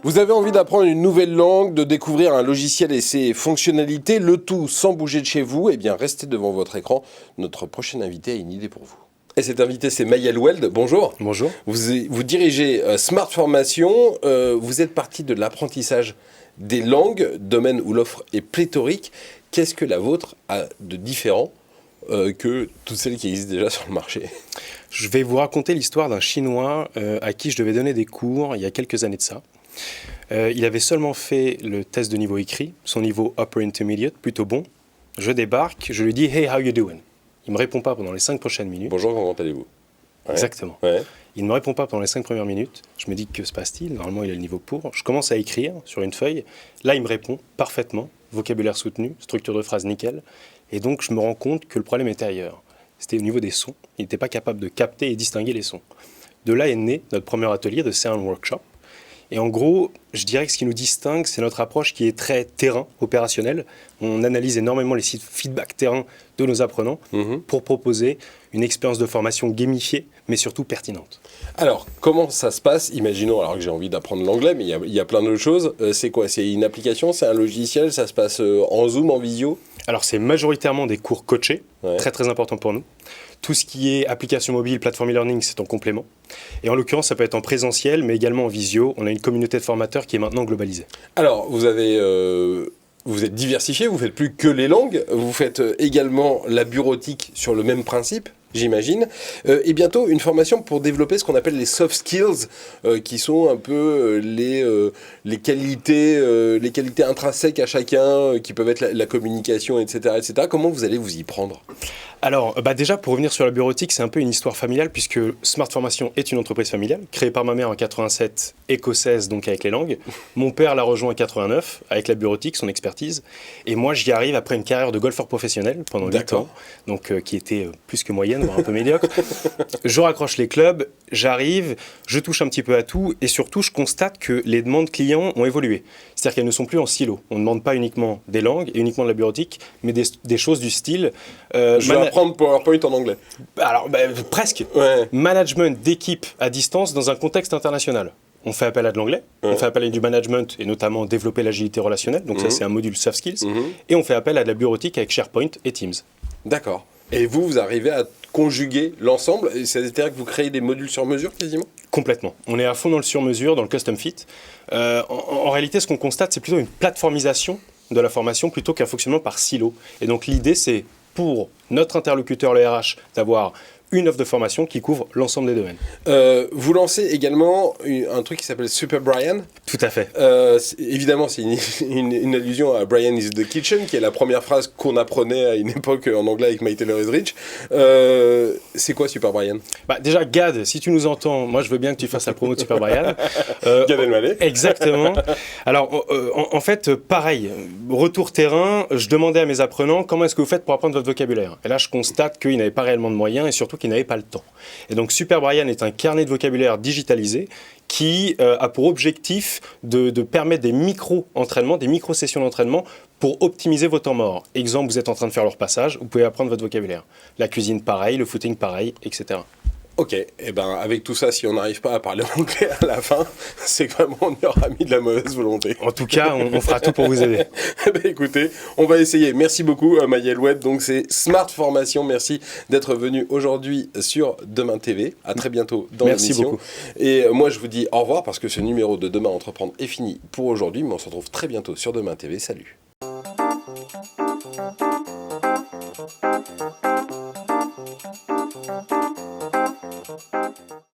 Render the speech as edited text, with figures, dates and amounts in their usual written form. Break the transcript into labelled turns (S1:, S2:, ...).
S1: Vous avez envie d'apprendre une nouvelle langue, de découvrir un logiciel et ses fonctionnalités, le tout sans bouger de chez vous? Eh bien, restez devant votre écran. Notre prochain invité a une idée pour vous. Et cet invité, c'est Maël Weld. Bonjour.
S2: Bonjour.
S1: Vous dirigez Smart Formation. Vous êtes parti de l'apprentissage des langues, domaine où l'offre est pléthorique. Qu'est-ce que la vôtre a de différent que toutes celles qui existent déjà sur le marché?
S2: Je vais vous raconter l'histoire d'un Chinois à qui je devais donner des cours il y a quelques années de ça. Il avait seulement fait le test de niveau écrit, son niveau Upper Intermediate, plutôt bon. Je débarque, je lui dis « Hey, how you doing ?» Il ne me répond pas pendant les 5 prochaines minutes.
S1: Bonjour, comment allez-vous? Ouais.
S2: Exactement.
S1: Ouais.
S2: Il ne me répond pas pendant les 5 premières minutes. Je me dis que se passe-t-il? Normalement, il a le niveau pour. Je commence à écrire sur une feuille. Là, il me répond parfaitement. Vocabulaire soutenu, structure de phrase nickel. Et donc, je me rends compte que le problème était ailleurs. C'était au niveau des sons. Il n'était pas capable de capter et distinguer les sons. De là est né notre premier atelier de Sound Workshop. Et en gros, je dirais que ce qui nous distingue, c'est notre approche qui est très terrain, opérationnelle. On analyse énormément les feedback terrain de nos apprenants pour proposer une expérience de formation gamifiée, mais surtout pertinente.
S1: Alors, comment ça se passe? Imaginons, alors que j'ai envie d'apprendre l'anglais, mais il y a plein d'autres choses. C'est quoi? C'est une application? C'est un logiciel? Ça se passe en Zoom, en visio?
S2: Alors, c'est majoritairement des cours coachés,
S1: Ouais.
S2: très très important pour nous. Tout ce qui est application mobile, plateforme e-learning, c'est en complément. Et en l'occurrence, ça peut être en présentiel, mais également en visio. On a une communauté de formateurs qui est maintenant globalisée.
S1: Alors, vous êtes diversifié, vous faites plus que les langues, vous faites également la bureautique sur le même principe, j'imagine, et bientôt une formation pour développer ce qu'on appelle les soft skills, qui sont un peu les qualités intrinsèques à chacun, qui peuvent être la communication, etc., etc. Comment vous allez vous y prendre?
S2: Alors, déjà, pour revenir sur la bureautique, c'est un peu une histoire familiale, puisque Smart Formation est une entreprise familiale, créée par ma mère en 87, écossaise, donc avec les langues. Mon père l'a rejoint en 89, avec la bureautique, son expertise. Et moi, j'y arrive après une carrière de golfeur professionnel pendant 8 ans, donc qui était plus que moyenne, voire un peu médiocre. Je raccroche les clubs, j'arrive, je touche un petit peu à tout, et surtout, je constate que les demandes clients ont évolué. C'est-à-dire qu'elles ne sont plus en silo. On ne demande pas uniquement des langues et uniquement de la bureautique, mais des choses du style...
S1: Je vais apprendre PowerPoint en anglais.
S2: Alors, presque.
S1: Ouais.
S2: Management d'équipe à distance dans un contexte international. On fait appel à de l'anglais, on fait appel à du management et notamment développer l'agilité relationnelle, donc ça c'est un module soft skills, et on fait appel à de la bureautique avec SharePoint et Teams.
S1: D'accord. Et vous arrivez à conjuguer l'ensemble, c'est-à-dire que vous créez des modules sur mesure quasiment?
S2: Complètement. On est à fond dans le sur-mesure, dans le custom fit. En réalité, ce qu'on constate, c'est plutôt une plateformisation de la formation plutôt qu'un fonctionnement par silo. Et donc l'idée, c'est pour notre interlocuteur, le RH, d'avoir une offre de formation qui couvre l'ensemble des domaines.
S1: Vous lancez également un truc qui s'appelle Super Brian.
S2: Tout à fait.
S1: Évidemment, c'est une allusion à Brian is the Kitchen, qui est la première phrase qu'on apprenait à une époque en anglais avec My Taylor is Rich. C'est quoi Super Brian?
S2: Déjà, Gad, si tu nous entends, moi je veux bien que tu fasses la promo de Super Brian.
S1: Gad Elmaleh.
S2: Exactement. Alors, en fait, pareil, retour terrain, je demandais à mes apprenants comment est-ce que vous faites pour apprendre votre vocabulaire. Et là, je constate qu'ils n'avaient pas réellement de moyens et surtout qu'ils n'avaient pas le temps. Et donc, Super Brian est un carnet de vocabulaire digitalisé qui a pour objectif de permettre des micro-entraînements, des micro-sessions d'entraînement pour optimiser vos temps morts. Exemple, vous êtes en train de faire le repassage, vous pouvez apprendre votre vocabulaire. La cuisine, pareil, le footing, pareil, etc.
S1: Ok, et ben avec tout ça, si on n'arrive pas à parler anglais à la fin, c'est que vraiment on y aura mis de la mauvaise volonté.
S2: En tout cas, on fera tout pour vous aider.
S1: Ben écoutez, on va essayer. Merci beaucoup Maël Weld, donc c'est Smart Formation. Merci d'être venu aujourd'hui sur Demain TV. À très bientôt dans l'émission.
S2: Merci beaucoup.
S1: Et moi je vous dis au revoir parce que ce numéro de Demain Entreprendre est fini pour aujourd'hui, mais on se retrouve très bientôt sur Demain TV. Salut.